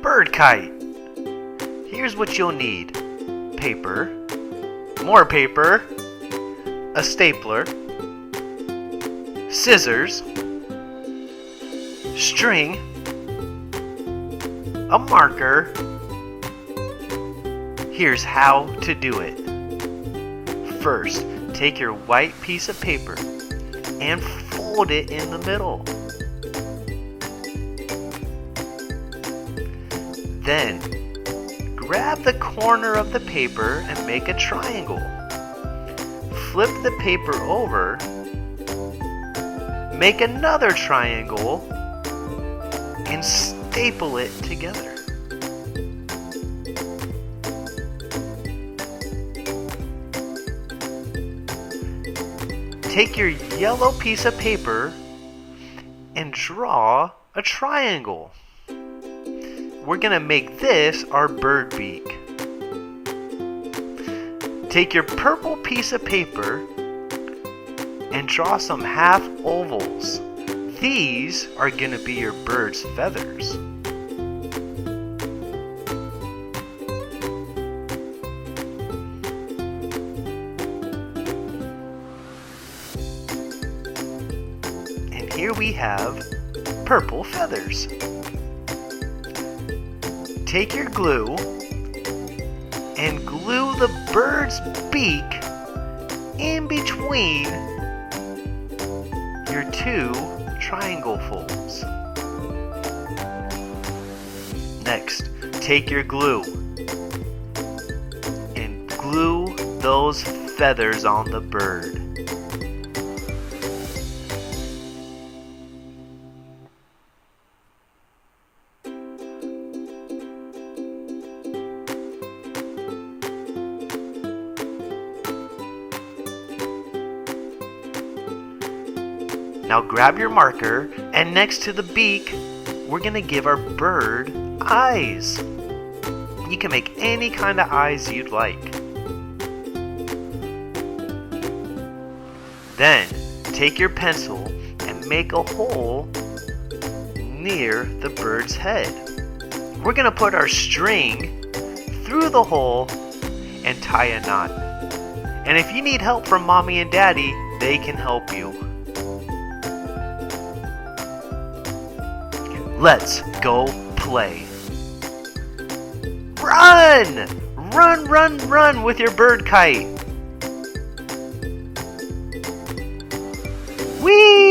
bird kite. Here's what you'll need: paper, more paper, a stapler, scissors, string, a marker. Here's how to do it. First, take your white piece of paper and fold it in the middle. Then, grab the corner of the paper and make a triangle. Flip the paper over, make another triangle, and staple it together. Take your yellow piece of paper and draw a triangle. We're going to make this our bird beak. Take your purple piece of paper and draw some half ovals. These are going to be your bird's feathers. And here we have purple feathers. Take your glue and glue the bird's beak in between your two triangle folds. Next, take your glue and glue those feathers on the bird. Now grab your marker, and next to the beak, we're going to give our bird eyes. You can make any kind of eyes you'd like. Then, take your pencil and make a hole near the bird's head. We're going to put our string through the hole and tie a knot. And if you need help from Mommy and Daddy, they can help you. Let's go play. Run! Run, run, run with your bird kite. Whee!